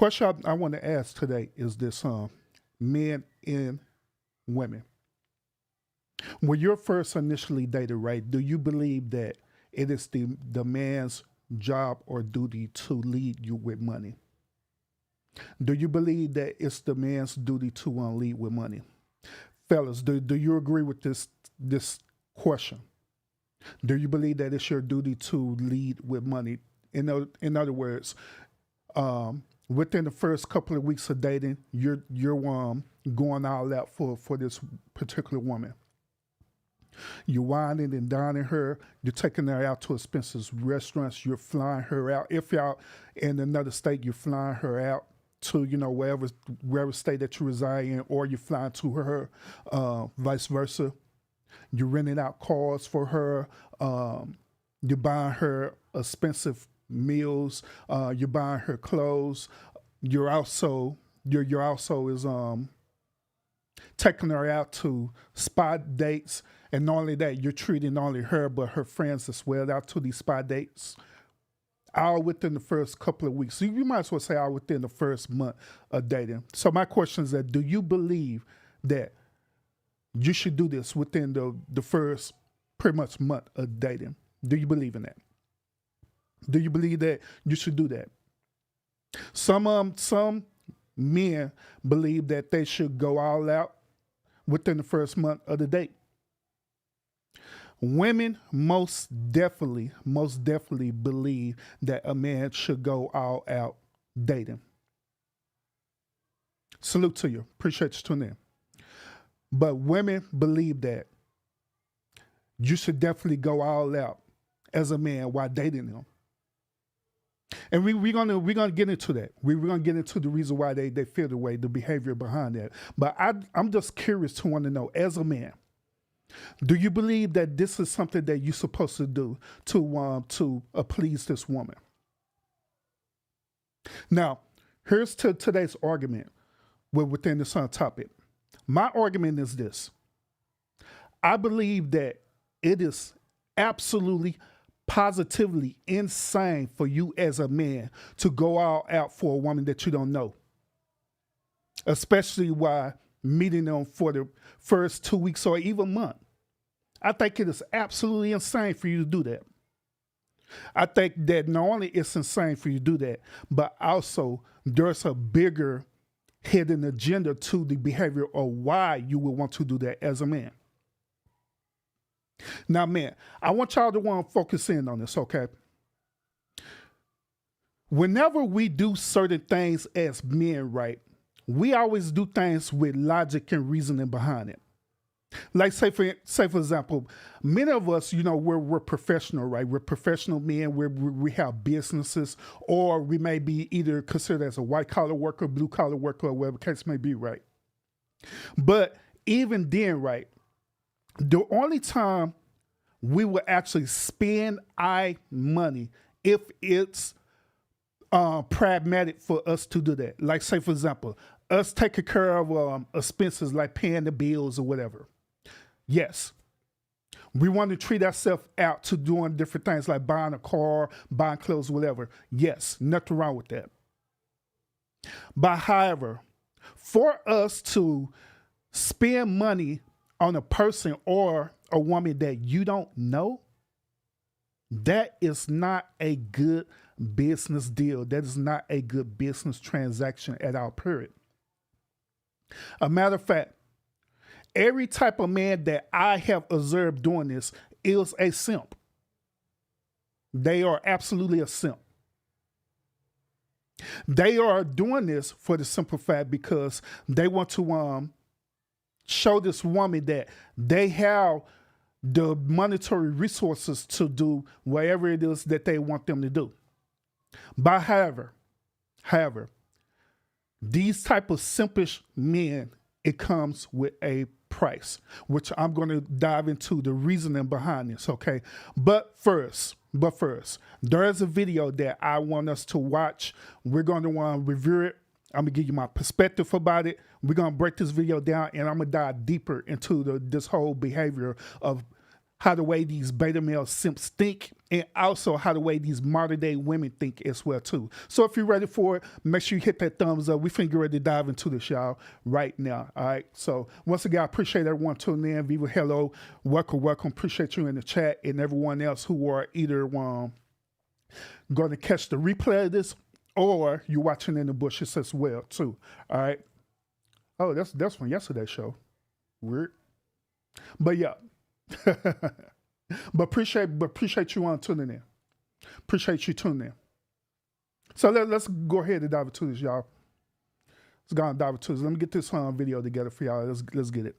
Question I want to ask today is this: men and women. When you're first initially dated, right? Do you believe that it is the man's job or duty to lead you with money? Do you believe that it's the man's duty to lead with money? Fellas, do you agree with this question? Do you believe that it's your duty to lead with money? In other words, within the first couple of weeks of dating, you're going all out for this particular woman. You're whining and dining her. You're taking her out to expensive restaurants. You're flying her out. If y'all in another state, you're flying her out to wherever state that you reside in, or you're flying to her, vice versa. You're renting out cars for her. You're buying her expensive meals. You're buying her clothes. You're also is taking her out to spot dates. And not only that, you're treating not only her, but her friends as well out to these spot dates. All within the first couple of weeks. So you might as well say all within the first month of dating. So my question is that, do you believe that you should do this within the first pretty much month of dating? Do you believe in that? Do you believe that you should do that? Some men believe that they should go all out within the first month of the date. Women most definitely believe that a man should go all out dating. Salute to you. Appreciate you tuning in. But women believe that you should definitely go all out as a man while dating them. And we're gonna get into that. We're gonna get into the reason why they feel the way, the behavior behind that. But I'm just curious to want to know, as a man, do you believe that this is something that you're supposed to do to please this woman? Now, here's today's argument within this topic. My argument is this. I believe that it is absolutely, positively insane for you as a man to go all out for a woman that you don't know, especially while meeting them for the first 2 weeks or even month. I think it is absolutely insane for you to do that. I think that not only it's insane for you to do that, but also there's a bigger hidden agenda to the behavior of why you would want to do that as a man. Now, man, I want y'all to want to focus in on this, okay? Whenever we do certain things as men, right, we always do things with logic and reasoning behind it. Like say for example, many of us, we're professional, right? We're professional men. We have businesses, or we may be either considered as a white collar worker, blue collar worker, or whatever the case may be, right? But even then, right, the only time we will actually spend our money if it's pragmatic for us to do that. Like say for example, us taking care of expenses like paying the bills or whatever. Yes, we want to treat ourselves out to doing different things like buying a car, buying clothes, whatever. Yes, nothing wrong with that. But however, for us to spend money on a person or a woman that you don't know, that is not a good business deal. That is not a good business transaction at all, period. A matter of fact, every type of man that I have observed doing this is a simp. They are absolutely a simp. They are doing this for the simple fact because they want to show this woman that they have the monetary resources to do whatever it is that they want them to do. But however, these type of simpish men, it comes with a price, which I'm going to dive into the reasoning behind this, okay? But first, there is a video that I want us to watch. We're going to want to review it. I'm going to give you my perspective about it. We're going to break this video down, and I'm going to dive deeper into this whole behavior of how the way these beta male simps think, and also how the way these modern day women think as well too. So if you're ready for it, make sure you hit that thumbs up. We finna get ready to dive into this, y'all, right now. All right. So once again, I appreciate everyone tuning in. Viva, hello, welcome, welcome. Appreciate you in the chat and everyone else who are either going to catch the replay of this or you're watching in the bushes as well too. All right. Oh, that's from yesterday's show. Weird. But yeah. but appreciate you on tuning in. Appreciate you tuning in. So let's go ahead and dive into this, y'all. Let's go and dive into this. Let me get this video together for y'all. Let's get it.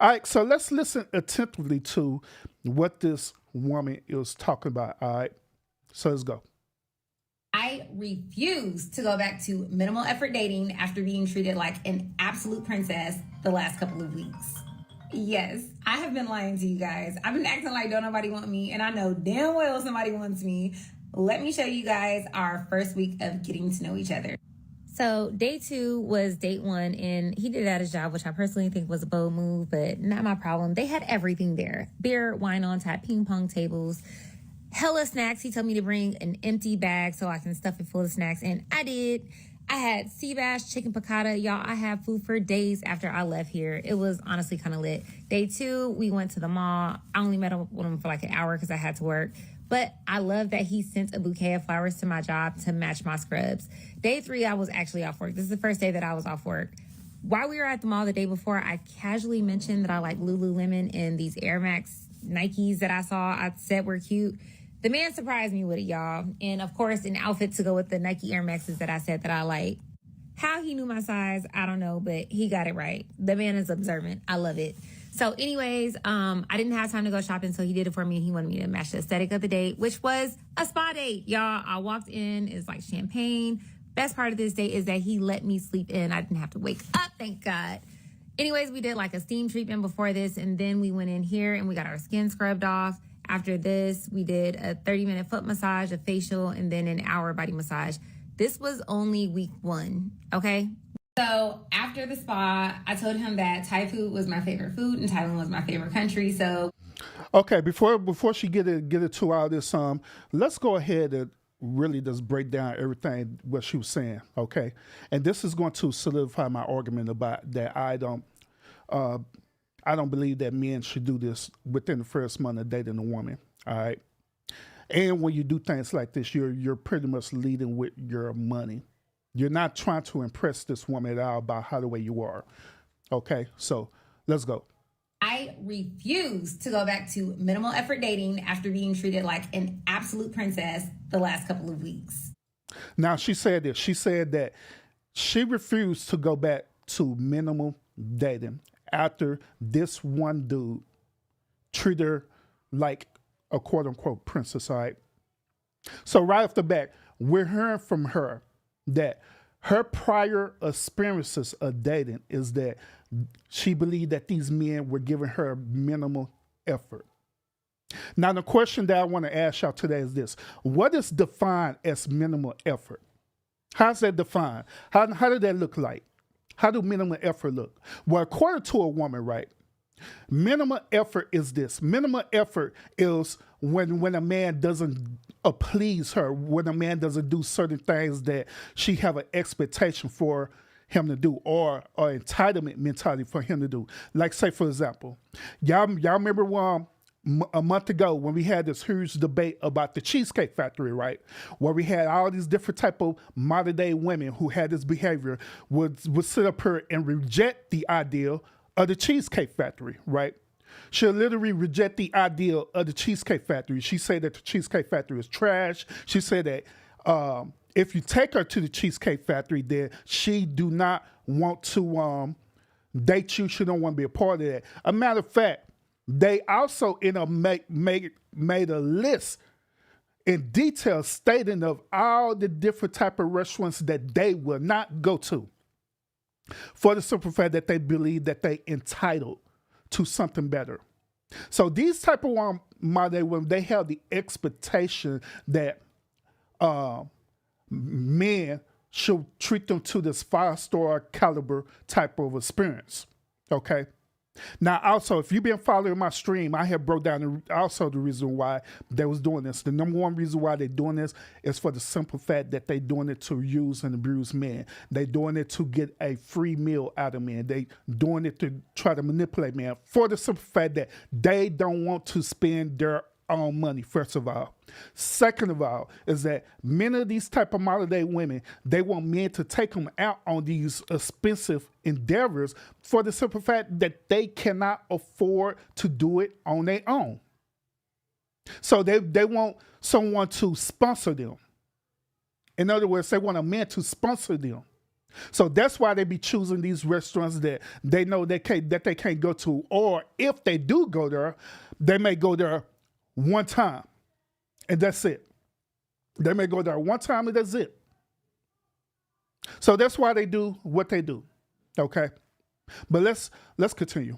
All right, so let's listen attentively to what this woman is talking about. All right, so let's go. I refuse to go back to minimal effort dating after being treated like an absolute princess the last couple of weeks. Yes, I have been lying to you guys. I've been acting like don't nobody want me, and I know damn well somebody wants me. Let me show you guys our first week of getting to know each other. So day 2 was date 1, and he did at his job, which I personally think was a bold move, but not my problem. They had everything there. Beer, wine on tap, ping pong tables, hella snacks. He told me to bring an empty bag so I can stuff it full of snacks, and I did. I had sea bass, chicken piccata. Y'all, I had food for days after I left here. It was honestly kind of lit. Day 2, we went to the mall. I only met up with him for like an hour because I had to work. But I love that he sent a bouquet of flowers to my job to match my scrubs. Day 3, I was actually off work. This is the first day that I was off work. While we were at the mall the day before, I casually mentioned that I like Lululemon and these Air Max Nikes that I saw I said were cute. The man surprised me with it, y'all. And of course, an outfit to go with the Nike Air Maxes that I said that I like. How he knew my size, I don't know, but he got it right. The man is observant. I love it. So anyways, I didn't have time to go shopping, so he did it for me, and he wanted me to match the aesthetic of the date, which was a spa date, y'all. I walked in, it's like champagne. Best part of this date is that he let me sleep in. I didn't have to wake up, thank God. Anyways, we did like a steam treatment before this, and then we went in here and we got our skin scrubbed off. After this, we did a 30-minute foot massage, a facial, and then an hour body massage. This was only week 1, okay? So after the spa, I told him that Thai food was my favorite food and Thailand was my favorite country, so. Okay, before she get it to all this, let's go ahead and really just break down everything what she was saying, okay? And this is going to solidify my argument about that I don't believe that men should do this within the first month of dating a woman. All right. And when you do things like this, you're pretty much leading with your money. You're not trying to impress this woman at all about how the way you are. Okay. So let's go. I refuse to go back to minimal effort dating after being treated like an absolute princess the last couple of weeks. Now she said this. She said that she refused to go back to minimal dating after this one dude treated her like a quote unquote princess, all right? So right off the bat, we're hearing from her that her prior experiences of dating is that she believed that these men were giving her minimal effort. Now, the question that I want to ask y'all today is this. What is defined as minimal effort? How's that defined? How did that look like? How do minimal effort look? Well, according to a woman, right, minimal effort is this. Minimal effort is when a man doesn't please her, when a man doesn't do certain things that she have an expectation for him to do, or entitlement mentality for him to do. Like, say, for example, y'all remember a month ago when we had this huge debate about the Cheesecake Factory, right? Where we had all these different type of modern day women who had this behavior would sit up here and reject the ideal of the Cheesecake Factory, right? She'll literally reject the ideal of the Cheesecake Factory. She said that the Cheesecake Factory is trash. She said that if you take her to the Cheesecake Factory, then she do not want to date you. She don't want to be a part of that. A matter of fact, they also made a list in detail stating of all the different type of restaurants that they will not go to, for the simple fact that they believe that they entitled to something better. So these type of women, they have the expectation that men should treat them to this 5-star caliber type of experience. Okay. Now, also, if you've been following my stream, I have broke down also the reason why they was doing this. The number one reason why they're doing this is for the simple fact that they're doing it to use and abuse men. They're doing it to get a free meal out of men. They doing it to try to manipulate men for the simple fact that they don't want to spend their own money, first of all. Second of all, is that many of these type of modern day women, they want men to take them out on these expensive endeavors for the simple fact that they cannot afford to do it on their own. So they want someone to sponsor them. In other words, they want a man to sponsor them. So that's why they be choosing these restaurants that they know they can't go to, or if they do go there, they may go there one time, and that's it. They may go there one time, and that's it. So that's why they do what they do. Okay, but let's continue.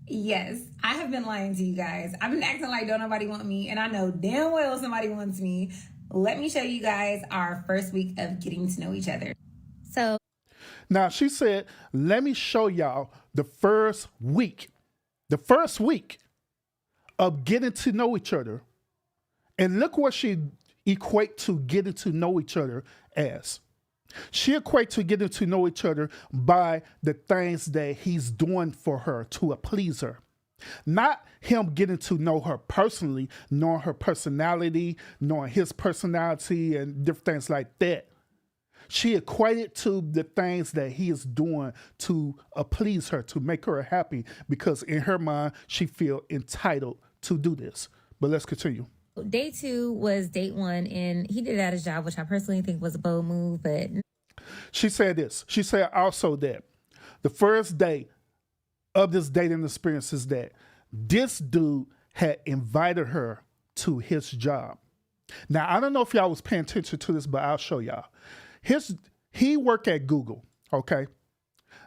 Yes, I have been lying to you guys. I've been acting like don't nobody want me, and I know damn well somebody wants me. Let me show you guys our first week of getting to know each other. So now she said, let me show y'all the first week. The first week of getting to know each other. And look what she equate to getting to know each other as. She equate to getting to know each other by the things that he's doing for her to please her. Not him getting to know her personally, knowing her personality, knowing his personality and different things like that. She equated to the things that he is doing to please her, to make her happy, because in her mind, she feel entitled to do this. But let's continue. Day 2 was date 1, and he did it at his job, which I personally think was a bold move, but... She said this. She said also that the first day of this dating experience is that this dude had invited her to his job. Now, I don't know if y'all was paying attention to this, but I'll show y'all. He worked at Google, okay?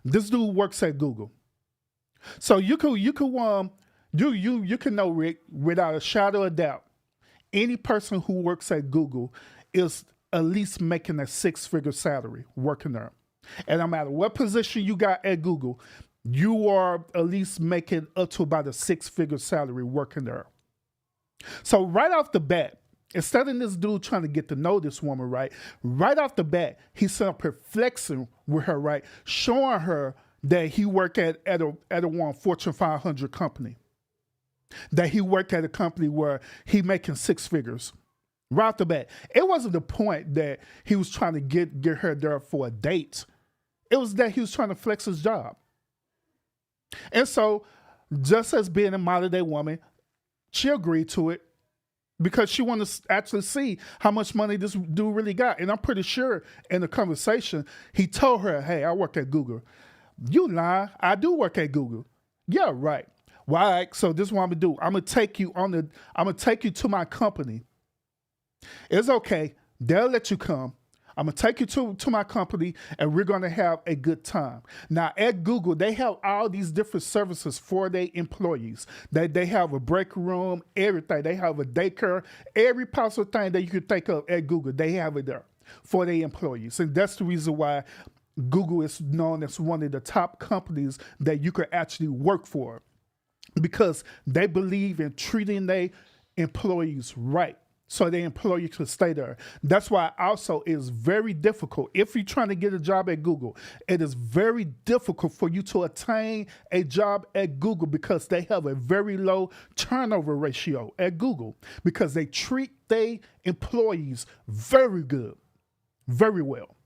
This dude works at Google. So you can know, Rick, without a shadow of doubt, any person who works at Google is at least making a 6-figure salary working there. And no matter what position you got at Google, you are at least making up to about a 6-figure salary working there. So right off the bat, instead of this dude trying to get to know this woman, right off the bat, he's set up her flexing with her, right, showing her that he worked at a one Fortune 500 company. That he worked at a company where he making 6 figures. Right off the bat. It wasn't the point that he was trying to get her there for a date. It was that he was trying to flex his job. And so, just as being a modern day woman, she agreed to it because she wanted to actually see how much money this dude really got. And I'm pretty sure in the conversation, he told her, hey, I work at Google. You lie, I do work at Google. Yeah, right. Well, all right, so this is what I'm gonna do. I'm gonna take you to my company. It's okay. They'll let you come. I'm gonna take you to my company, and we're gonna have a good time. Now at Google, they have all these different services for their employees. They have a break room, everything. They have a daycare, every possible thing that you could think of at Google, they have it there for their employees. And that's the reason why Google is known as one of the top companies that you could actually work for, because they believe in treating their employees right, so the employee can stay there. That's why also it's very difficult. If you're trying to get a job at Google, it is very difficult for you to attain a job at Google because they have a very low turnover ratio at Google because they treat their employees very good, very well.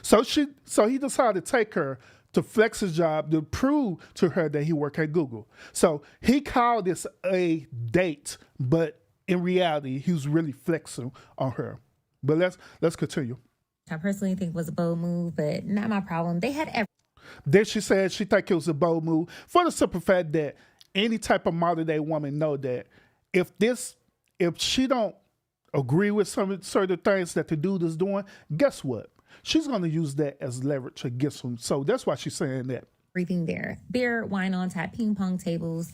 So he decided to take her to flex his job, to prove to her that he worked at Google. So he called this a date, but in reality, he was really flexing on her. But let's continue. I personally think was a bold move, but not my problem. They had Then she said she thought it was a bold move for the simple fact that any type of modern day woman know that if she don't agree with some certain things that the dude is doing, guess what? She's going to use that as leverage against him. So that's why she's saying that. Everything there. Beer, wine on tap, ping pong tables,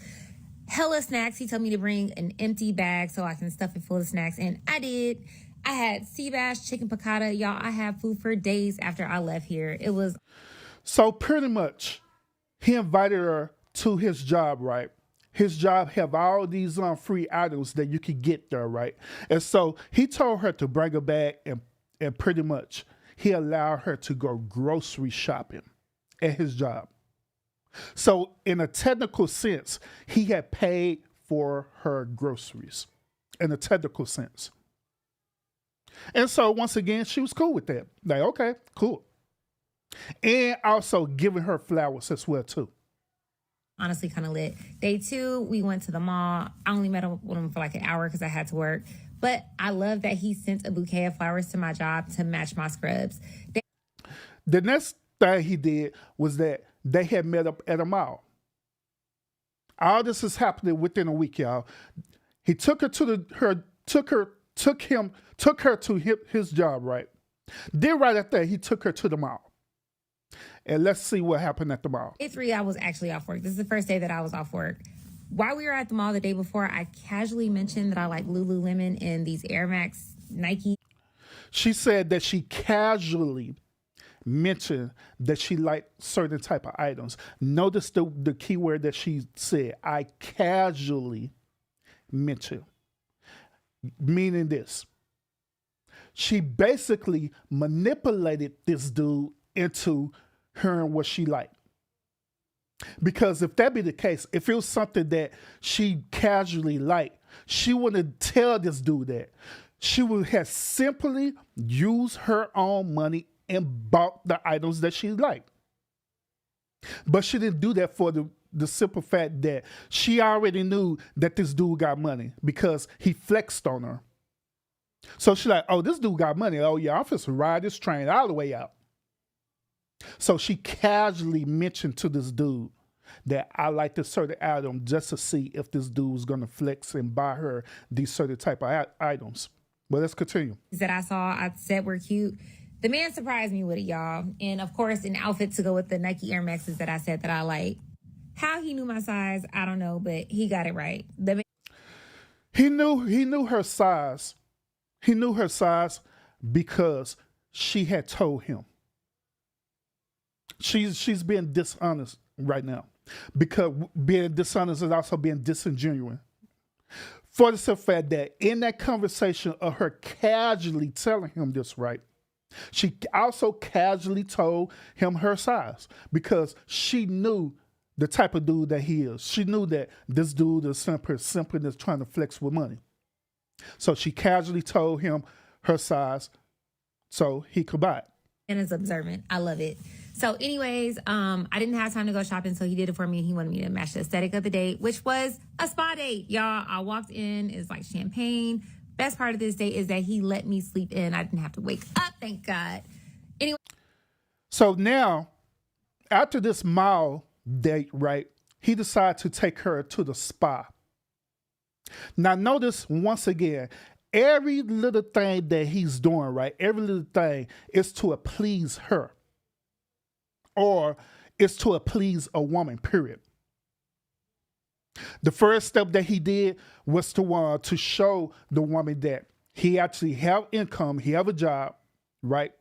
hella snacks. He told me to bring an empty bag so I can stuff it full of snacks. And I did. I had sea bass, chicken piccata. Y'all, I had food for days after I left here. It was... So pretty much, he invited her to his job, right? His job have all these free items that you could get there, right? And so he told her to bring a bag, and pretty much he allowed her to go grocery shopping at his job. So in a technical sense, he had paid for her groceries in a technical sense. And so once again, she was cool with that. Like, okay, cool. And also giving her flowers as well too. Honestly, kind of lit. Day 2, we went to the mall. I only met up with him for like an hour because I had to work. But I love that he sent a bouquet of flowers to my job to match my scrubs. The next thing he did was that they had met up at a mall. All this is happening within a week, y'all. He took her to his job, right? Then right after that, he took her to the mall. And let's see what happened at the mall. Day 3, I was actually off work. This is the first day that I was off work. While we were at the mall the day before, I casually mentioned that I like Lululemon and these Air Max Nike. She said that she casually mentioned that she liked certain type of items. Notice the key word that she said, I casually mentioned, meaning this. She basically manipulated this dude into hearing what she liked. Because if that be the case, if it was something that she casually liked, she wouldn't tell this dude that. She would have simply used her own money and bought the items that she liked. But she didn't do that for the simple fact that she already knew that this dude got money because he flexed on her. So she's like, oh, this dude got money. Oh, yeah, I'm supposed to ride this train all the way out. So she casually mentioned to this dude that I like this certain item just to see if this dude was going to flex and buy her these certain type of items. But let's continue. That I saw, I said were cute. The man surprised me with it, y'all. And of course, an outfit to go with the Nike Air Maxes that I said that I like. How he knew my size, I don't know, but he got it right. He knew her size. He knew her size because she had told him. She's being dishonest right now, because being dishonest is also being disingenuous. For the simple fact that in that conversation of her casually telling him this, right, she also casually told him her size because she knew the type of dude that he is. She knew that this dude is simply just trying to flex with money. So she casually told him her size so he could buy it. And it's observant. I love it. So anyways, I didn't have time to go shopping, so he did it for me, and he wanted me to match the aesthetic of the date, which was a spa date. Y'all, I walked in, it's like champagne. Best part of this date is that he let me sleep in. I didn't have to wake up, thank God. Anyway. So now, after this mall date, right, he decided to take her to the spa. Now notice, once again, every little thing that he's doing, right, every little thing is to please her. Or it's to please a woman, period. The first step that he did was to show the woman that he actually have income, he have a job, right?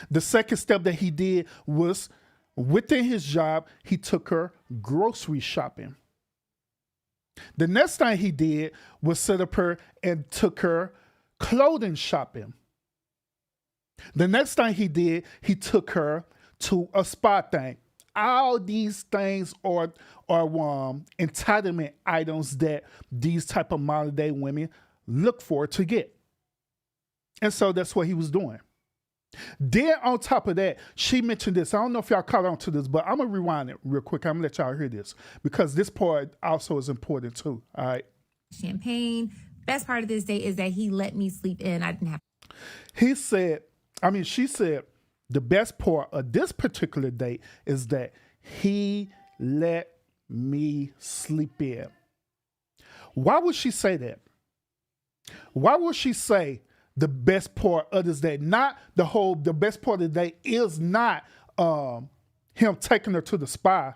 The second step that he did was within his job, he took her grocery shopping. The next thing he did was set up her and took her clothing shopping. The next thing he did, he took her to a spa thing. All these things are entitlement items that these type of modern day women look for to get. And so that's what he was doing. Then on top of that, she mentioned this. I don't know if y'all caught on to this, but I'm going to rewind it real quick. I'm going to let y'all hear this because this part also is important too. All right. Champagne. Best part of this date is that he let me sleep in. I didn't have. She said, the best part of this particular date is that he let me sleep in. Why would she say that? Why would she say the best part of this date? The best part of the date is not him taking her to the spa,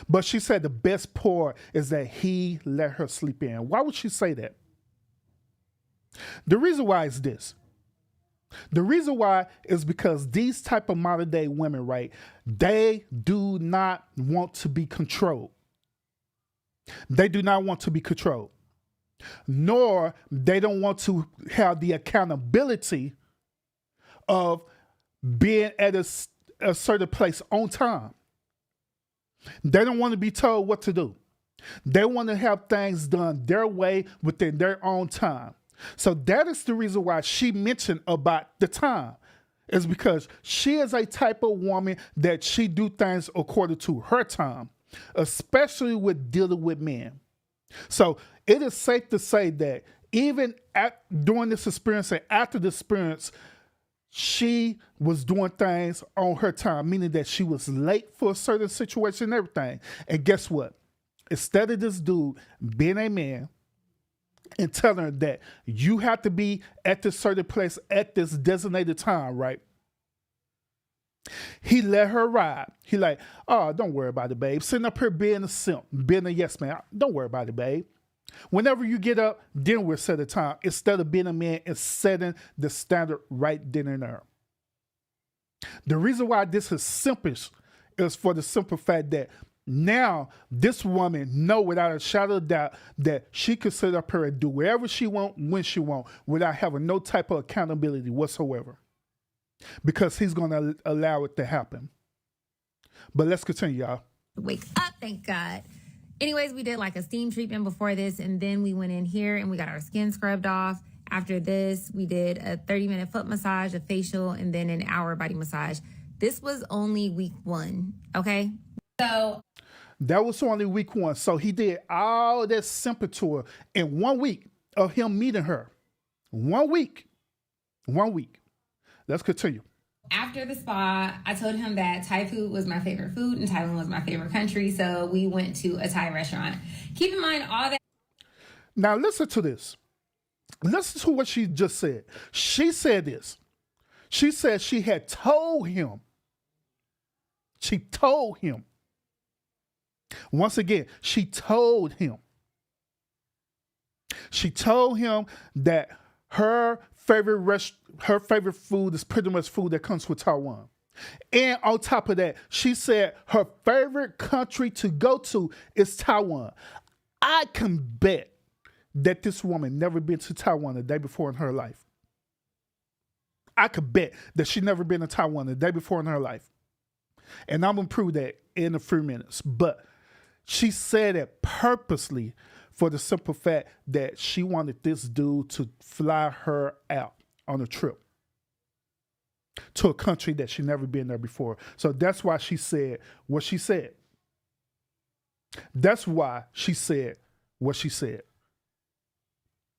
but she said the best part is that he let her sleep in. Why would she say that? The reason why is this. The reason why is because these type of modern day women, right, they do not want to be controlled. They do not want to be controlled. Nor they don't want to have the accountability of being at a certain place on time. They don't want to be told what to do. They want to have things done their way within their own time. So that is the reason why she mentioned about the time. Is because she is a type of woman that she do things according to her time, especially with dealing with men. So it is safe to say that even during this experience and after the experience, she was doing things on her time, meaning that she was late for a certain situation and everything. And guess what? Instead of this dude being a man and telling her that you have to be at this certain place at this designated time, right? He let her ride. He like, oh, don't worry about it, babe. Sitting up here being a simp, being a yes man. Don't worry about it, babe. Whenever you get up, then we'll set a time. Instead of being a man and setting the standard right then and there. The reason why this is simpish is for the simple fact that now this woman know without a shadow of doubt that she could sit up here and do whatever she want, when she want, without having no type of accountability whatsoever. Because he's going to allow it to happen. But let's continue, y'all. Wake up, thank God. Anyways, we did like a steam treatment before this, and then we went in here and we got our skin scrubbed off. After this, we did a 30-minute foot massage, a facial, and then an hour body massage. This was only week 1, okay? So that was only week 1. So he did all that simping to her in 1 week of him meeting her. 1 week. 1 week. Let's continue. after the spa, I told him that Thai food was my favorite food and Thailand was my favorite country. So we went to a Thai restaurant. Keep in mind all that. Now listen to this. Listen to what she just said. She said this. She said she had told him. She told him. Once again, she told him. She told him that her favorite food is pretty much food that comes with Taiwan. And on top of that, she said her favorite country to go to is Taiwan. I can bet that this woman never been to Taiwan a day before in her life. I could bet that she never been to Taiwan a day before in her life. And I'm going to prove that in a few minutes. But she said it purposely for the simple fact that she wanted this dude to fly her out on a trip to a country that she never been there before. So that's why she said what she said. That's why she said what she said.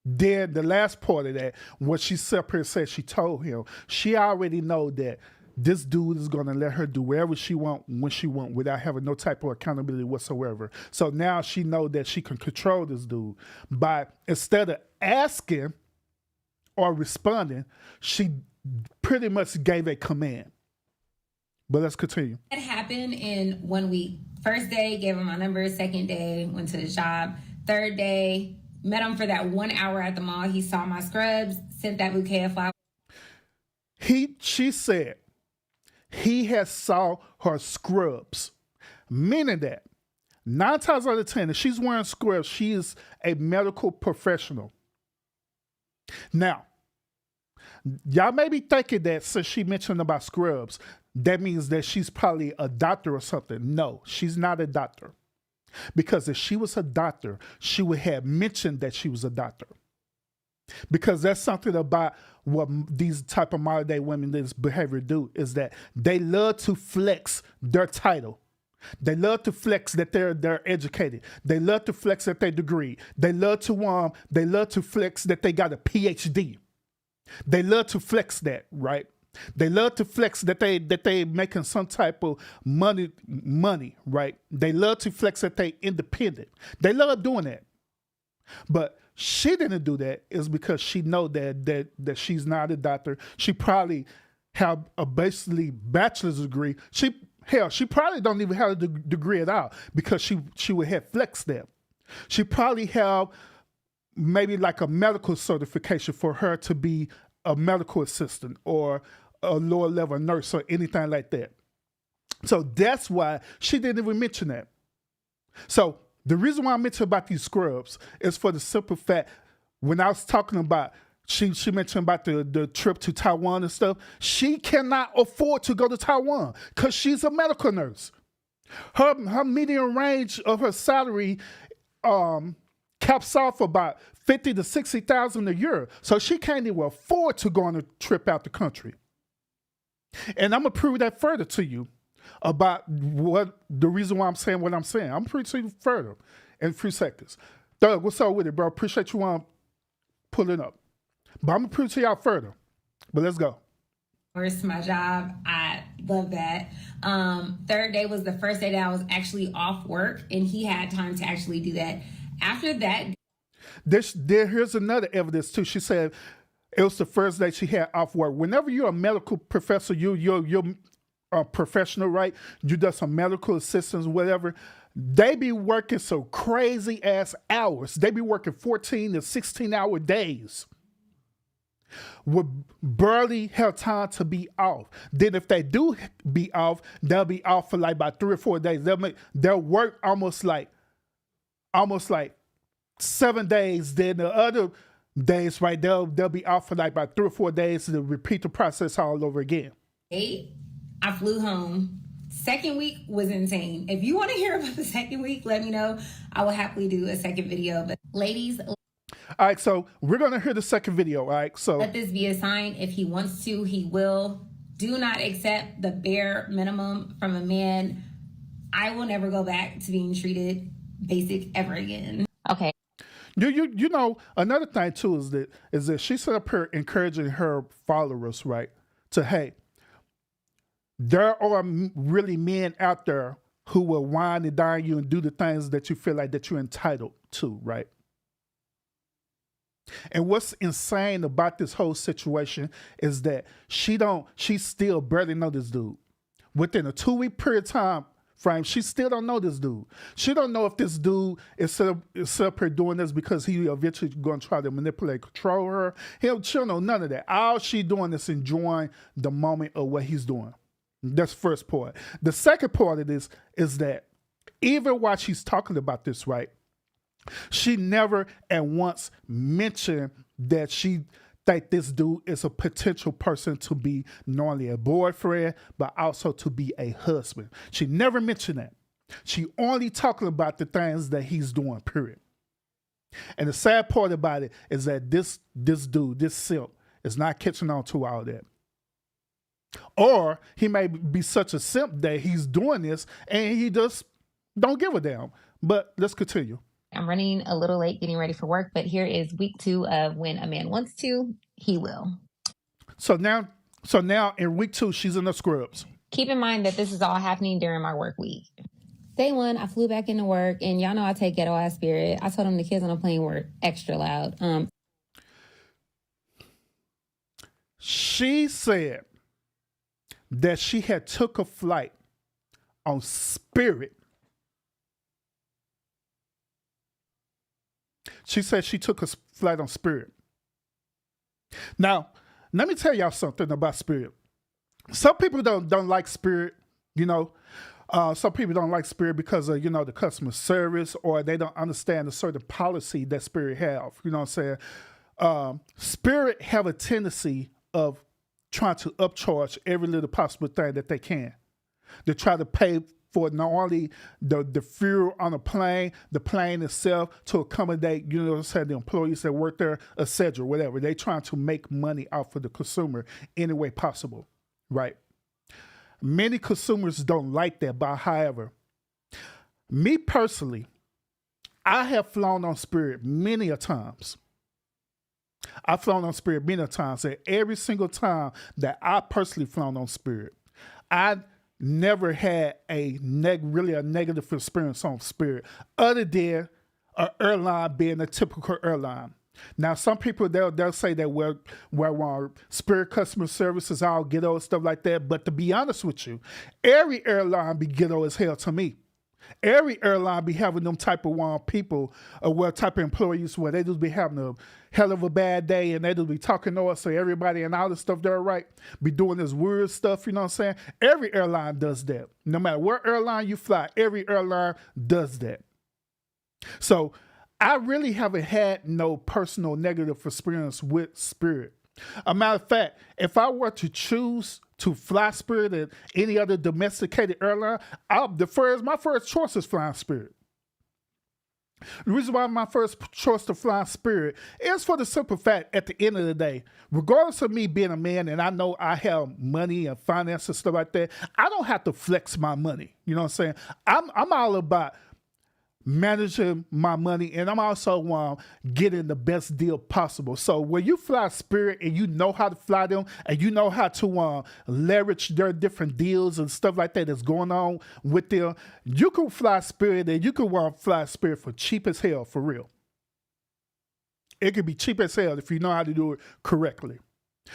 Then the last part of that, what she separate said she told him, she already know that this dude is going to let her do whatever she want when she want without having no type of accountability whatsoever. So now she know that she can control this dude by, instead of asking or responding, she pretty much gave a command. But let's continue. It happened in 1 week. First day, gave him my number. Second day, went to the job. Third day, met him for that 1 hour at the mall. He saw my scrubs, sent that bouquet of flowers. She said he has saw her scrubs, meaning that 9 times out of 10, if she's wearing scrubs, she is a medical professional. Now, y'all may be thinking that since she mentioned about scrubs, that means that she's probably a doctor or something. No, she's not a doctor. Because if she was a doctor, she would have mentioned that she was a doctor. Because that's something about what these type of modern day women, this behavior do, is that they love to flex their title. They love to flex that they're educated. They love to flex that they degree. They love to flex that they got a PhD. They love to flex that, right? They love to flex that they making some type of money, right? They love to flex that they independent. They love doing that. But she didn't do that is because she know that she's not a doctor. She probably have a basically bachelor's degree. She probably don't even have a degree at all because she would have flexed that. She probably have maybe like a medical certification for her to be a medical assistant or a lower level nurse or anything like that. So that's why she didn't even mention that. So the reason why I mentioned about these scrubs is for the simple fact, when I was talking about, she mentioned about the trip to Taiwan and stuff, she cannot afford to go to Taiwan because she's a medical nurse. Her median range of her salary caps off about 50 to 60,000 a year. So she can't even afford to go on a trip out the country. And I'm gonna prove that further to you about what the reason why I'm saying what I'm saying. I'm pretty to you further in a few seconds. Doug, what's up with it, bro? Appreciate you pulling up. But I'm gonna prove to y'all further. But let's go. First, my job, I love that. Third day was the first day that I was actually off work, and he had time to actually do that. After that, here's another evidence too. She said it was the first day she had off work. Whenever you're a medical professor, you're a professional, right? You do some medical assistance, whatever. They be working so crazy ass hours. They be working 14 to 16-hour days. Would barely have time to be off. Then if they do be off, they'll be off for like about 3 or 4 days. They'll work almost like 7 days. Then the other days, right, they'll be off for like about 3 or 4 days to repeat the process all over again. I flew home. Second week was insane. If you want to hear about the second week, let me know. I will happily do a second video. But ladies, all right, so we're going to hear the second video, all right? So let this be a sign. If he wants to, he will. Do not accept the bare minimum from a man. I will never go back to being treated basic ever again. Okay. You know, another thing too is that she set up her encouraging her followers, right, to, hey, there are really men out there who will whine and dine you and do the things that you feel like that you're entitled to, right? And what's insane about this whole situation is that she still barely know this dude. Within a 2-week period of time frame, she still don't know this dude. She don't know if this dude is set up here doing this because he eventually going to try to manipulate, control her. She don't know none of that. All she doing is enjoying the moment of what he's doing. That's the first part. The second part of this is that even while she's talking about this, right, she never at once mentioned that she think this dude is a potential person to be not only a boyfriend, but also to be a husband. She never mentioned that. She only talking about the things that he's doing, period. And the sad part about it is that this dude, this simp, is not catching on to all that. Or he may be such a simp that he's doing this and he just don't give a damn. But let's continue. I'm running a little late getting ready for work, but here is week 2 of when a man wants to, he will. So now in week 2, she's in the scrubs. Keep in mind that this is all happening during my work week. Day 1, I flew back into work, and y'all know I take ghetto ass spirit. I told them the kids on the plane were extra loud. She said that she had took a flight on Spirit. She said she took a flight on Spirit. Now, let me tell y'all something about Spirit. Some people don't like Spirit, you know. Some people don't like Spirit because of, you know, the customer service, or they don't understand the certain policy that Spirit have. You know what I'm saying? Spirit have a tendency of trying to upcharge every little possible thing that they can. They try to pay for not only the fuel on the plane itself to accommodate, you know what I'm saying, the employees that work there, etc., whatever. They trying to make money off of the consumer any way possible, right? Many consumers don't like that, but however, me personally, I have flown on Spirit many a times. I've flown on Spirit many a times, and every single time that I personally flown on Spirit, I never had really a negative experience on Spirit, other than an airline being a typical airline. Now, some people, they'll say that where Spirit customer service is all ghetto and stuff like that, but to be honest with you, every airline be ghetto as hell to me. Every airline be having them type of people or what type of employees where they just be having a hell of a bad day and they just be talking to us, so everybody and all this stuff there, right? Be doing this weird stuff, you know what I'm saying? Every airline does that. No matter what airline you fly, every airline does that. So I really haven't had no personal negative experience with Spirit. A matter of fact, if I were to choose to fly Spirit and any other domesticated airline, my first choice is flying Spirit. The reason why my first choice to fly Spirit is for the simple fact, at the end of the day, regardless of me being a man and I know I have money and finance and stuff like that, I don't have to flex my money. You know what I'm saying? I'm all about managing my money, and I'm also getting the best deal possible. So when you fly Spirit and you know how to fly them and you know how to leverage their different deals and stuff like that that's going on with them, you can fly Spirit and you can fly Spirit for cheap as hell, for real. It can be cheap as hell if you know how to do it correctly.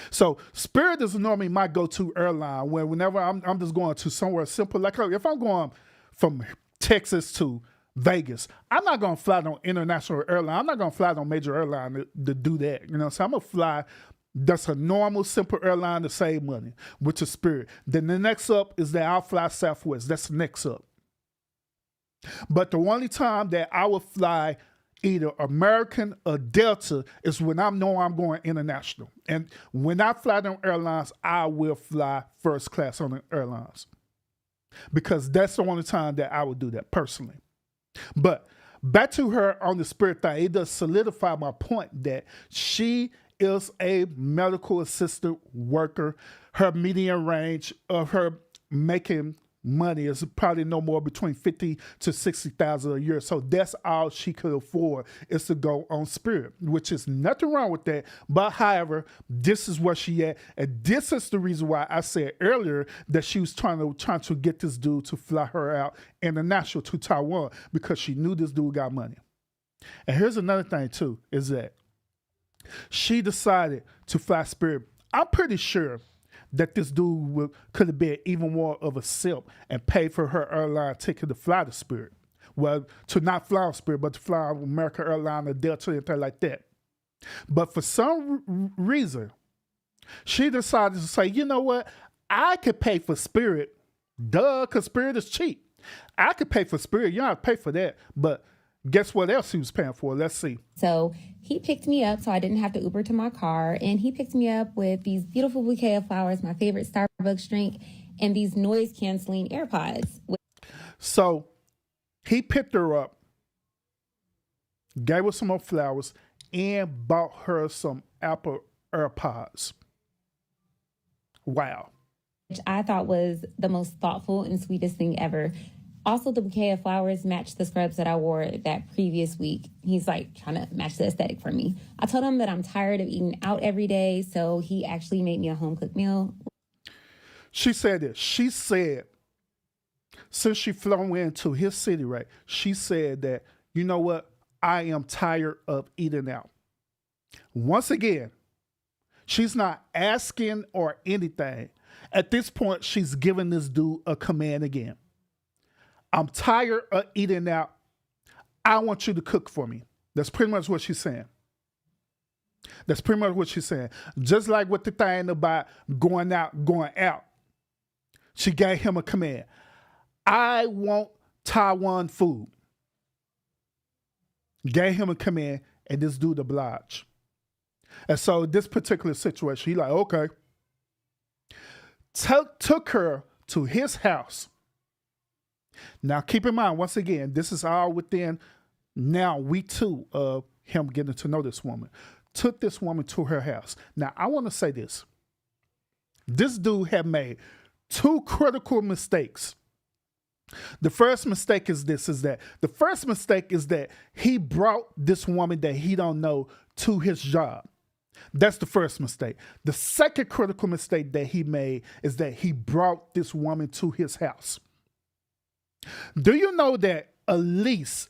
So Spirit is normally my go-to airline whenever I'm just going to somewhere simple. Like if I'm going from Texas to Vegas, I'm not going to fly on international airline. I'm not going to fly on major airline to do that. You know, so I'm going to fly that's a normal, simple airline to save money, which is Spirit. Then the next up is that I'll fly Southwest. That's the next up. But the only time that I will fly either American or Delta is when I know I'm going international. And when I fly on airlines, I will fly first class on the airlines, because that's the only time that I would do that personally. But back to her on the Spirit thing, it does solidify my point that she is a medical assistant worker. Her median range of her making money is probably no more between 50 to 60,000 a year. So that's all she could afford, is to go on Spirit, which is nothing wrong with that. But however, this is where she at. And this is the reason why I said earlier that she was trying to get this dude to fly her out international to Taiwan, because she knew this dude got money. And here's another thing too, is that she decided to fly Spirit. I'm pretty sure that this dude could have been even more of a simp and pay for her airline ticket to fly the Spirit. Well, to not fly on Spirit, but to fly on American Airlines or Delta and things like that. But for some reason, she decided to say, you know what? I could pay for Spirit. Duh, because Spirit is cheap. I could pay for Spirit. You don't have to pay for that. But guess what else he was paying for? Let's see. So he picked me up so I didn't have to Uber to my car. And he picked me up with these beautiful bouquet of flowers, my favorite Starbucks drink, and these noise-canceling AirPods. So he picked her up, gave her some more flowers, and bought her some Apple AirPods. Wow. Which I thought was the most thoughtful and sweetest thing ever. Also, the bouquet of flowers matched the scrubs that I wore that previous week. He's like trying to match the aesthetic for me. I told him that I'm tired of eating out every day, so he actually made me a home-cooked meal. She said this. She said, since she flew into his city, right, she said that, you know what, I am tired of eating out. Once again, she's not asking or anything. At this point, she's giving this dude a command again. I'm tired of eating out. I want you to cook for me. That's pretty much what she's saying. That's pretty much what she's saying. Just like with the thing about going out. She gave him a command. I want Taiwan food. Gave him a command, and this dude obliged. And so this particular situation, he like, okay. Took her to his house. Now, keep in mind, once again, this is all within now week 2 of him getting to know this woman. Took this woman to her house. Now, I want to say this. This dude had made 2 critical mistakes. The first mistake is that he brought this woman that he don't know to his job. That's the first mistake. The second critical mistake that he made is that he brought this woman to his house. Do you know that at least,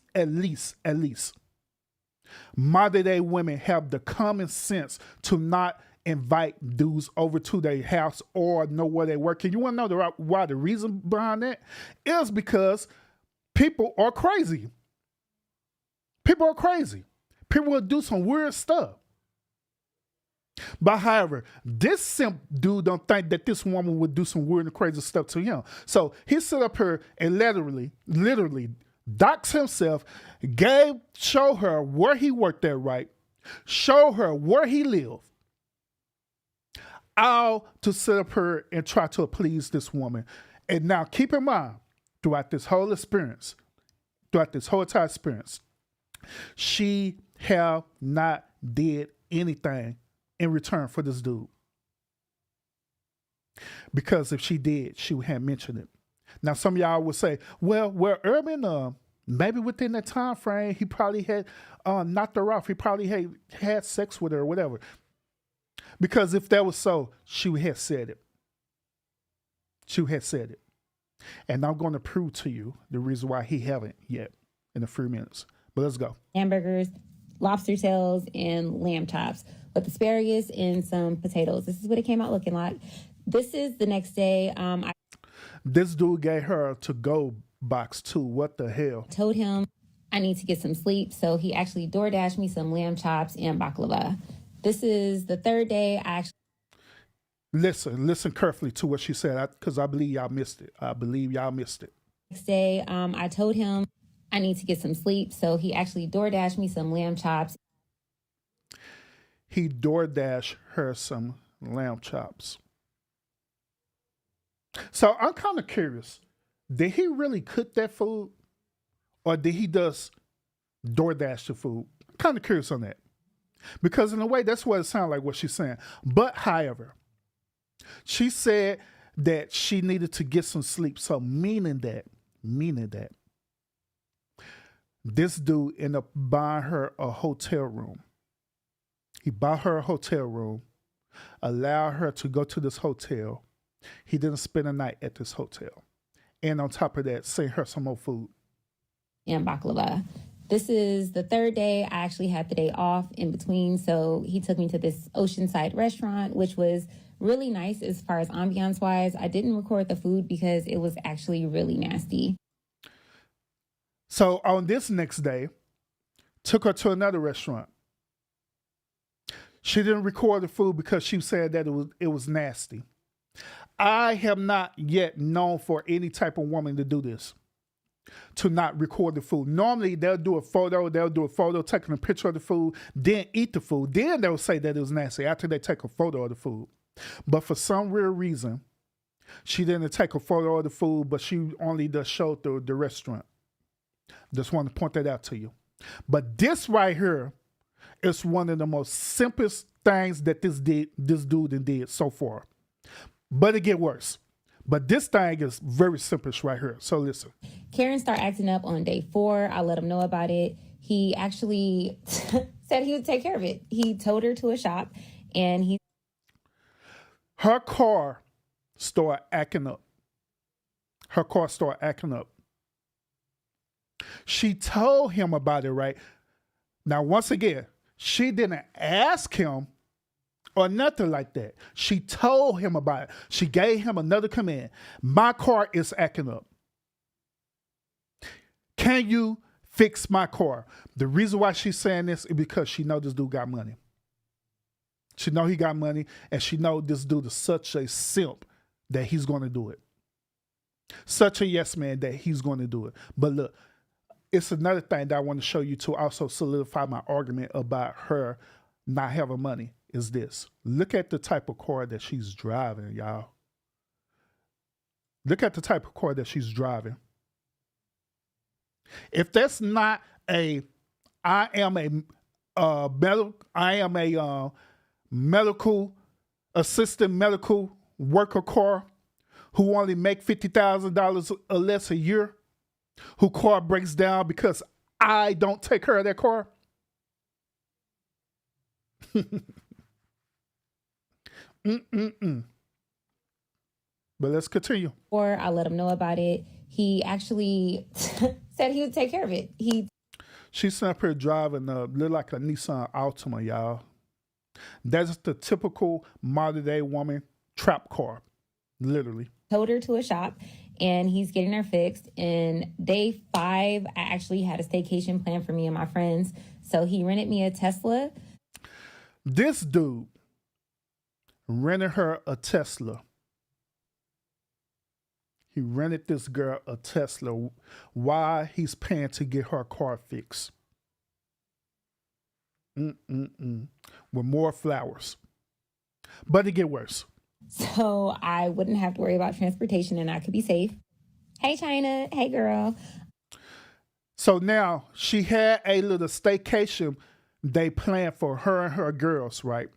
modern day women have the common sense to not invite dudes over to their house or know where they work? And you want to know why the reason behind that is because People are crazy. People are crazy. People will do some weird stuff. But however, this simp dude don't think that this woman would do some weird and crazy stuff to him. So he sit up here and literally dox himself, show her where he worked at, right? Show her where he lived. All to sit up here and try to please this woman. And now keep in mind, throughout this whole entire experience, she have not did anything in return for this dude. Because if she did, she would have mentioned it. Now, some of y'all would say, well, Urban, maybe within that time frame, he probably had knocked her off. He probably had sex with her or whatever. Because if that was so, she would have said it. She would have said it. And I'm going to prove to you the reason why he haven't yet in a few minutes. But let's go. Hamburgers, lobster tails, and lamb chops with asparagus and some potatoes. This is what it came out looking like. This is the next day. This dude gave her a to-go box too. What the hell? Told him I need to get some sleep, so he actually DoorDashed me some lamb chops and baklava. This is the third day. I actually listen carefully to what she said, because I believe y'all missed it. Next day, I told him I need to get some sleep, so he actually DoorDashed me some lamb chops. He DoorDashed her some lamb chops. So I'm kind of curious. Did he really cook that food? Or did he just DoorDash the food? I'm kind of curious on that. Because in a way, that's what it sounds like what she's saying. But however, she said that she needed to get some sleep. So meaning that this dude ended up buying her a hotel room. He bought her a hotel room, allowed her to go to this hotel. He didn't spend a night at this hotel. And on top of that, send her some more food. And baklava. This is the third day. I actually had the day off in between. So he took me to this oceanside restaurant, which was really nice as far as ambiance wise. I didn't record the food because it was actually really nasty. So on this next day, took her to another restaurant. She didn't record the food because she said that it was nasty. I have not yet known for any type of woman to do this, to not record the food. Normally, they'll do a photo, taking a picture of the food, then eat the food. Then they'll say that it was nasty after they take a photo of the food. But for some weird reason, she didn't take a photo of the food, but she only just showed the restaurant. Just want to point that out to you. But this right here is one of the most simplest things that this dude did so far. But it get worse. But this thing is very simplest right here. So listen. Karen started acting up on day 4. I let him know about it. He actually said he would take care of it. He towed her to a shop and her car started acting up. She told him about it, right? Now, once again, she didn't ask him or nothing like that. She told him about it. She gave him another command. My car is acting up. Can you fix my car? The reason why she's saying this is because she know this dude got money. She know he got money, and she know this dude is such a simp that he's going to do it. Such a yes man that he's going to do it. But look, it's another thing that I want to show you to also solidify my argument about her not having money. Is this. Look at the type of car that she's driving, y'all. Look at the type of car that she's driving. If that's not I am a medical assistant, medical worker car who only make $50,000 or less a year, who car breaks down because I don't take care of that car. But let's continue. Or I let him know about it. He actually said he would take care of it. She's up here driving look like a Nissan Altima, y'all. That's the typical modern day woman trap car, literally. Towed her to a shop and he's getting her fixed. And day 5, I actually had a staycation plan for me and my friends. So he rented me a Tesla. This dude rented her a Tesla. He rented this girl a Tesla while he's paying to get her car fixed. With more flowers. But it get worse. So I wouldn't have to worry about transportation and I could be safe. Hey, China. Hey, girl. So now she had a little staycation they planned for her and her girls, right?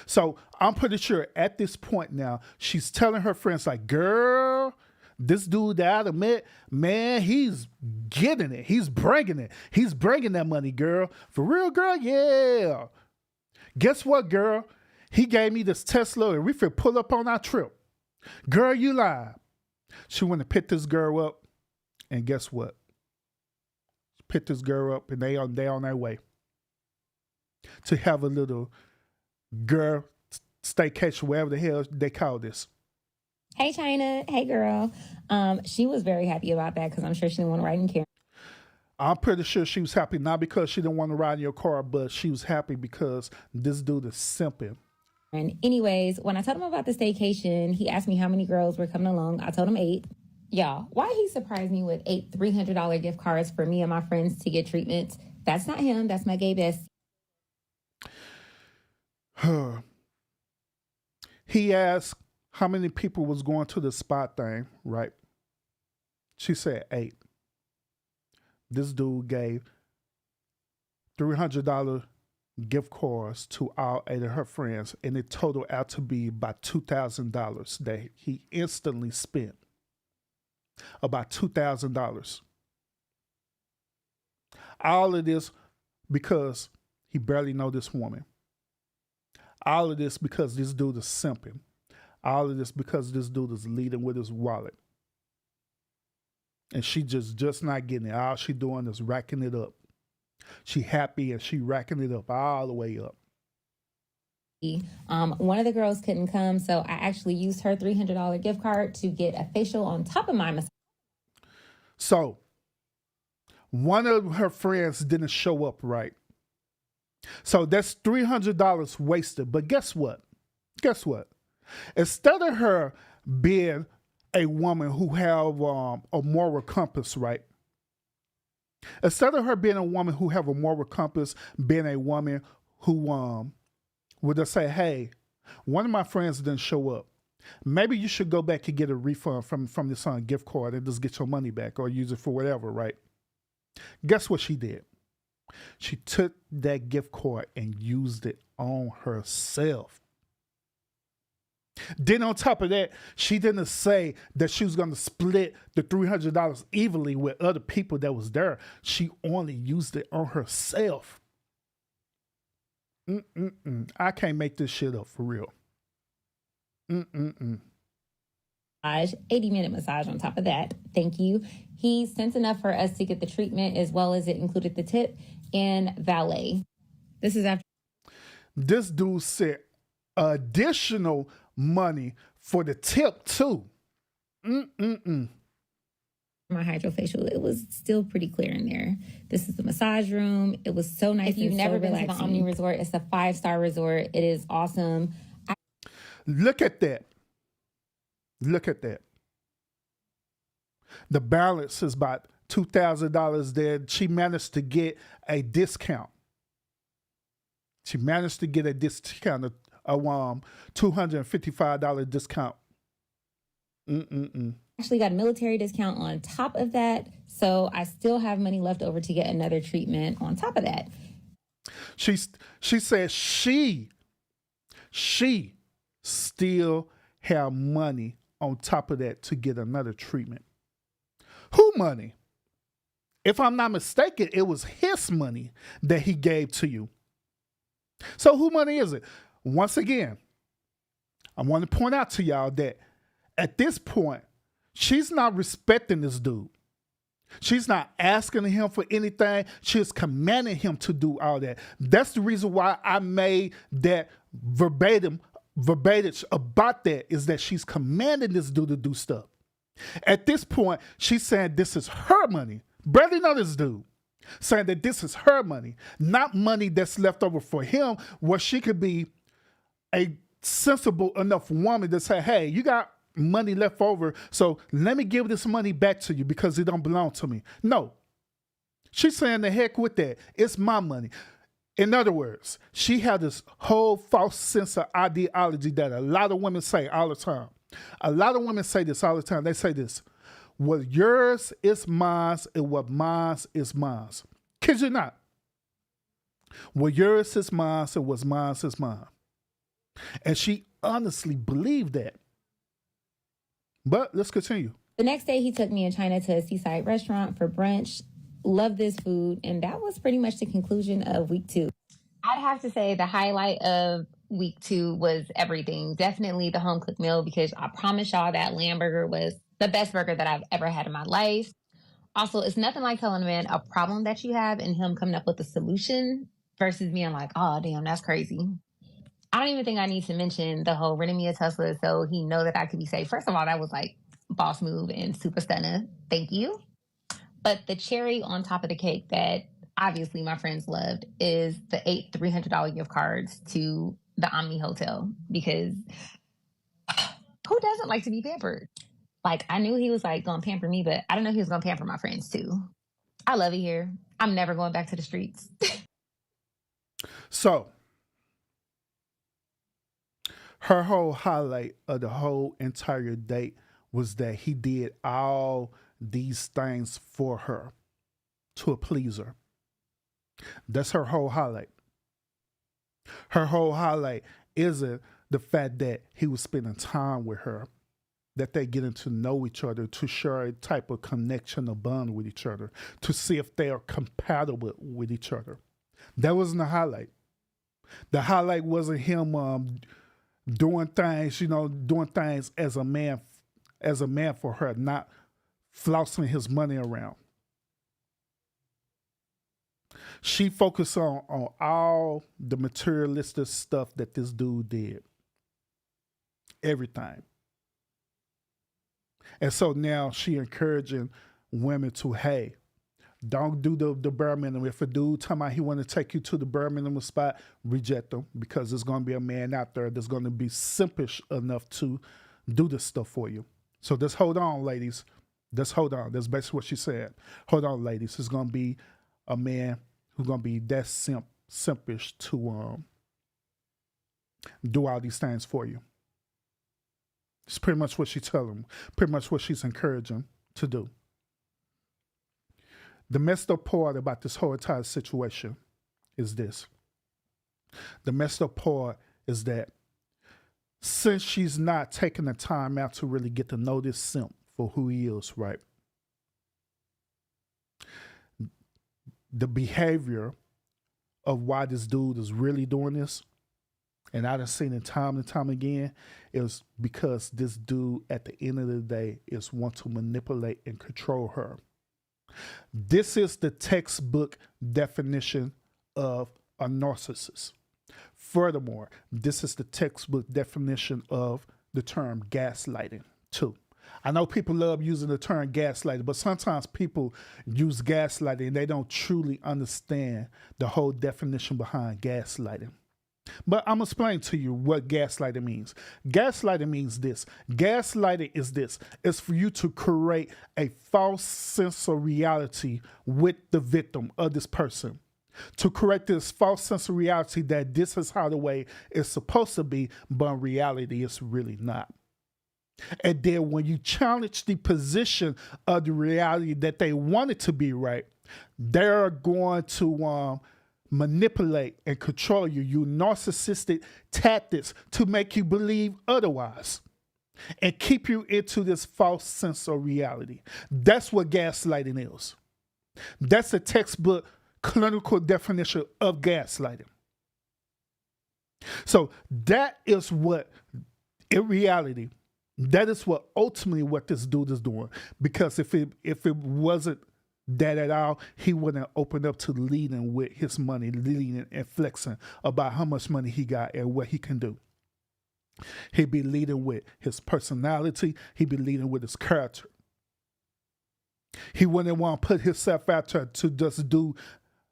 So I'm pretty sure at this point now, she's telling her friends like, girl, this dude that I met, man, he's getting it. He's bringing it. He's bringing that money, girl. For real, girl? Yeah. Guess what, girl? He gave me this Tesla and we finna pull up on our trip. Girl, you lied. She went to pick this girl up, and guess what? Pick this girl up and they on their way to have a little girl staycation, whatever the hell they call this. Hey, China. Hey, girl. She was very happy about that because I'm sure she didn't want to ride in Karen. I'm pretty sure she was happy, not because she didn't want to ride in your car, but she was happy because this dude is simping. And anyways, when I told him about the staycation, he asked me how many girls were coming along. I told him 8. Y'all, why he surprised me with 8 $300 gift cards for me and my friends to get treatments? That's not him. That's my gay best. He asked how many people was going to the spot thing, right? She said 8. This dude gave $300 gift cards to all 8 of her friends, and it totaled out to be about $2,000 that he instantly spent. About $2,000. All of this because he barely know this woman. All of this because this dude is simping. All of this because this dude is leading with his wallet. And she just not getting it. All she doing is racking it up. She happy and she racking it up all the way up. One of the girls couldn't come, so I actually used her $300 gift card to get a facial on top of my massage. So, one of her friends didn't show up, right? So that's $300 wasted. But guess what? Guess what? Instead of her being a woman who have a moral compass, right? Instead of her being a woman who have a moral compass, being a woman who would just say, hey, one of my friends didn't show up. Maybe you should go back and get a refund from this gift card and just get your money back or use it for whatever, right? Guess what she did? She took that gift card and used it on herself. Then on top of that, she didn't say that she was going to split the $300 evenly with other people that was there. She only used it on herself. I can't make this shit up for real. 80-minute massage on top of that. Thank you. He sent enough for us to get the treatment as well as it included the tip and valet. This is after. This dude said additional money for the tip too. My hydrofacial, it was still pretty clear in there. This is the massage room. It was so nice. If you've never been to the Omni Resort, it's a 5-star resort. It is awesome. Look at that. Look at that. The balance is about $2,000 there. She managed to get a discount. She managed to get a discount, a $255 discount. Actually got a military discount on top of that. So I still have money left over to get another treatment on top of that. She said she still have money on top of that to get another treatment. Who money? If I'm not mistaken, it was his money that he gave to you. So who money is it? Once again, I want to point out to y'all that at this point, she's not respecting this dude. She's not asking him for anything. She's commanding him to do all that. That's the reason why I made that verbatim about that, is that she's commanding this dude to do stuff. At this point, she's saying this is her money. Barely know this dude. Saying that this is her money, not money that's left over for him, where she could be a sensible enough woman to say, hey, you got money left over, so let me give this money back to you because it don't belong to me. No. She's saying the heck with that. It's my money. In other words, she had this whole false sense of ideology that a lot of women say all the time. A lot of women say this all the time. They say this: what yours is mine, and what mine is mine. Kid you not. What yours is mine, and what's mine is mine. And she honestly believed that. But let's continue. The next day, he took me in China to a seaside restaurant for brunch. Love this food. And that was pretty much the conclusion of week 2. I'd have to say the highlight of week 2 was everything. Definitely the home cooked meal, because I promise y'all that lamb burger was the best burger that I've ever had in my life. Also, it's nothing like telling a man a problem that you have and him coming up with a solution versus being like, oh, damn, that's crazy. I don't even think I need to mention the whole renting me a Tesla so he know that I could be safe. First of all, that was like boss move and super stunner. Thank you. But the cherry on top of the cake that obviously my friends loved is the 8 $300 gift cards to the Omni Hotel, because who doesn't like to be pampered? Like, I knew he was like gonna pamper me, but I don't know he was gonna pamper my friends too. I love it here. I'm never going back to the streets. So, her whole highlight of the whole entire date was that he did all these things for her to please her. That's her whole highlight. Her whole highlight isn't the fact that he was spending time with her, that they getting to know each other, to share a type of connection or bond with each other, to see if they are compatible with each other. That wasn't the highlight. The highlight wasn't him doing things, doing things as a man for her, not flossing his money around. She focused on all the materialistic stuff that this dude did. Everything. And so now she encouraging women to, hey, don't do the bare minimum. If a dude talking about he want to take you to the bare minimum spot, reject them, because there's going to be a man out there that's going to be simpish enough to do this stuff for you. So just hold on, ladies. Just hold on. That's basically what she said. Hold on, ladies. There's going to be a man who's going to be that simpish to do all these things for you. It's pretty much what she's telling them. Pretty much what she's encouraging to do. The messed up part about this whole entire situation is this. The messed up part is that since she's not taking the time out to really get to know this simp for who he is, right? The behavior of why this dude is really doing this, and I done seen it time and time again, is because this dude at the end of the day is want to manipulate and control her. This is the textbook definition of a narcissist. Furthermore, this is the textbook definition of the term gaslighting too. I know people love using the term gaslighting, but sometimes people use gaslighting and they don't truly understand the whole definition behind gaslighting. But I'm going to explain to you what gaslighting means. Gaslighting means this. Gaslighting is this. It's for you to create a false sense of reality with the victim of this person. To create this false sense of reality that this is how the way it's supposed to be, but in reality, it's really not. And then when you challenge the position of the reality that they want it to be right, they're going to manipulate and control you, use narcissistic tactics to make you believe otherwise and keep you into this false sense of reality. That's what gaslighting is. That's a textbook clinical definition of gaslighting. So that is what, in reality, that is what ultimately what this dude is doing. Because if it wasn't that at all, he wouldn't open up to leading with his money, leading and flexing about how much money he got and what he can do. He be leading with his personality. He be leading with his character. He wouldn't want to put himself out there to just do,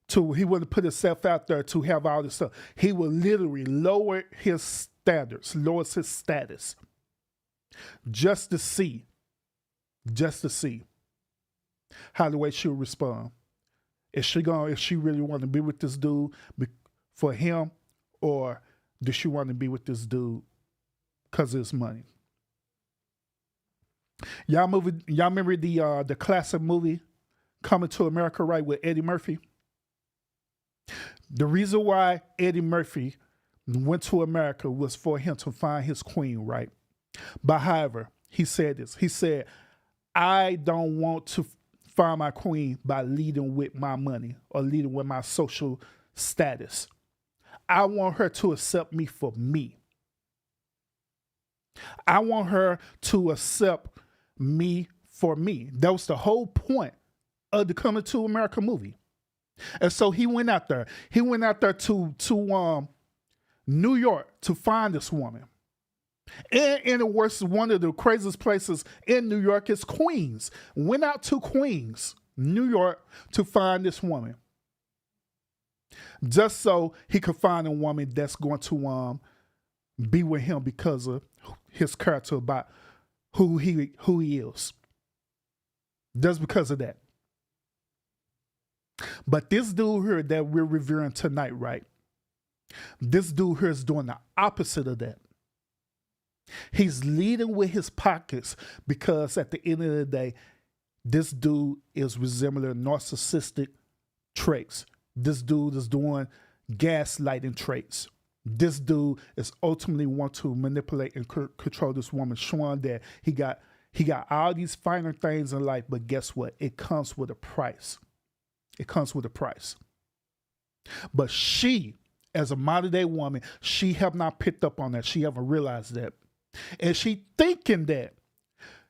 he wouldn't put himself out there to have all this stuff. He would literally lower his standards, lowers his status, just to see how the way she'll respond. Is she really want to be with this dude for him, or does she want to be with this dude because of his money? Y'all remember the classic movie Coming to America, right, with Eddie Murphy? The reason why Eddie Murphy went to America was for him to find his queen, right? But however, he said this. He said, I don't want to find my queen by leading with my money or leading with my social status. I want her to accept me for me. I want her to accept me for me. That was the whole point of the Coming to America movie. And so he went out there. He went out there to New York to find this woman. And in the worst, one of the craziest places in New York is Queens. Went out to Queens, New York, to find this woman. Just so he could find a woman that's going to be with him because of his character, about who he is. Just because of that. But this dude here that we're reviewing tonight, right? This dude here is doing the opposite of that. He's leading with his pockets because at the end of the day, this dude is resembling narcissistic traits. This dude is doing gaslighting traits. This dude is ultimately want to manipulate and control this woman, showing that he got all these finer things in life, but guess what? It comes with a price. It comes with a price. But she, as a modern day woman, she have not picked up on that. She haven't realized that. And she thinking that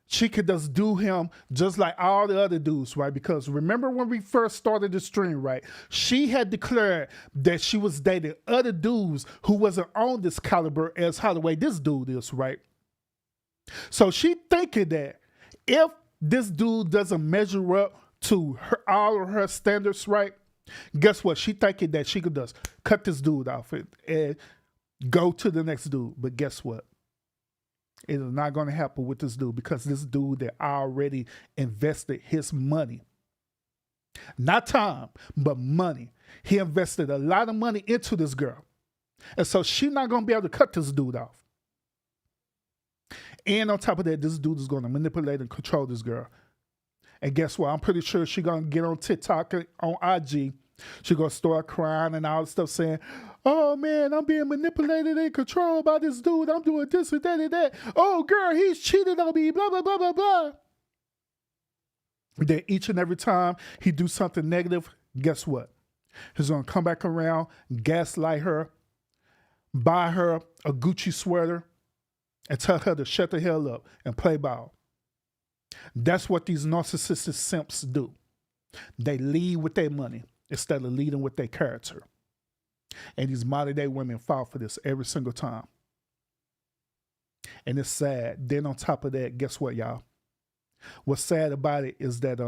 she could just do him just like all the other dudes, right? Because remember when we first started the stream, right? She had declared that she was dating other dudes who wasn't on this caliber as how the way this dude is, right? So she thinking that if this dude doesn't measure up to all of her standards, right? Guess what? She thinking that she could just cut this dude off and go to the next dude. But guess what? It is not going to happen with this dude, because this dude that already invested his money, not time, but money. He invested a lot of money into this girl. And so she's not going to be able to cut this dude off. And on top of that, this dude is going to manipulate and control this girl. And guess what? I'm pretty sure she's going to get on TikTok, on IG. She's going to start crying and all this stuff, saying, oh man, I'm being manipulated and controlled by this dude. I'm doing this and that and that. Oh girl, he's cheating on me, blah, blah, blah, blah, blah. Then each and every time he do something negative, guess what? He's going to come back around, gaslight her, buy her a Gucci sweater, and tell her to shut the hell up and play ball. That's what these narcissistic simps do. They lead with their money instead of leading with their character. And these modern day women fall for this every single time. And it's sad. Then on top of that, guess what, y'all? What's sad about it is that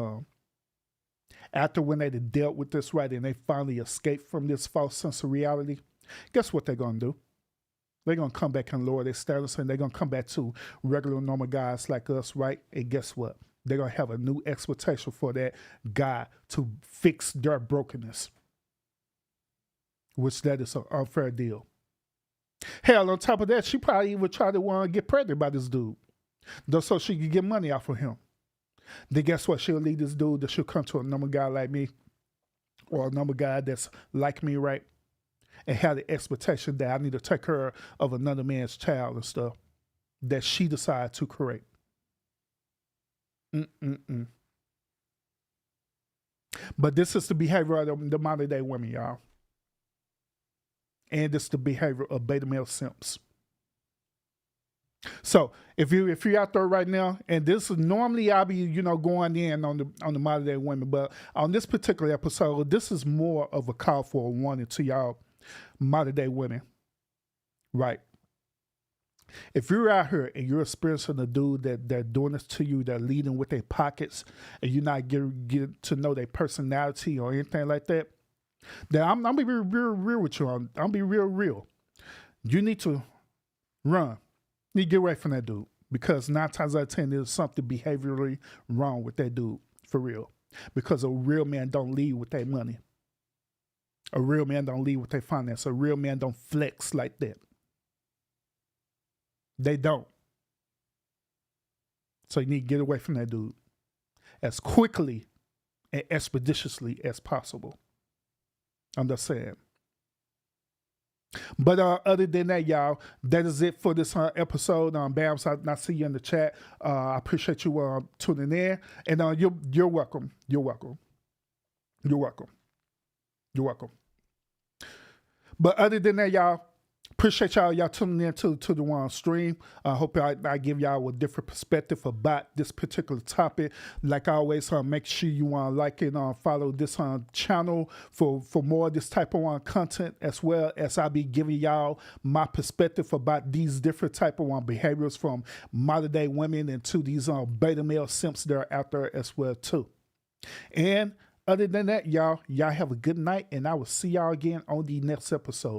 after when they dealt with this right and they finally escaped from this false sense of reality, guess what they're going to do? They're going to come back and lower their status, and they're going to come back to regular normal guys like us, right? And guess what? They're going to have a new expectation for that guy to fix their brokenness, which that is an unfair deal. Hell, on top of that, she probably even tried to get pregnant by this dude, just so she could get money off of him. Then guess what? She'll leave this dude that she'll come to a normal guy like me, or a normal guy that's like me, right? And have the expectation that I need to take care of another man's child and stuff that she decided to create. But this is the behavior of the modern day women, y'all. And it's the behavior of beta male simps. So if you're out there right now, and this is normally I'll be going in on the modern day women, but on this particular episode, this is more of a call for a warning to y'all modern day women, right? If you're out here and you're experiencing a dude that they're doing this to you, they're leading with their pockets, and you're not getting to know their personality or anything like that, then I'm gonna be real with you. I'm gonna be real. You need to run. You need to get away from that dude, because 9 times out of 10 there's something behaviorally wrong with that dude, for real. Because a real man don't lead with their money. A real man don't lead with their finance. A real man don't flex like that. They don't. So you need to get away from that dude as quickly and expeditiously as possible. I'm just saying. But other than that, y'all, that is it for this episode. Bams, I see you in the chat. I appreciate you tuning in. And you're welcome. You're welcome. You're welcome. You're welcome. But other than that, y'all, appreciate y'all tuning in to the one stream. I hope I give y'all a different perspective about this particular topic. Like always, make sure you like and follow this channel for more of this type of content, as well as I'll be giving y'all my perspective about these different type of behaviors from modern day women and to these beta male simps that are out there as well too. And other than that, y'all have a good night, and I will see y'all again on the next episode.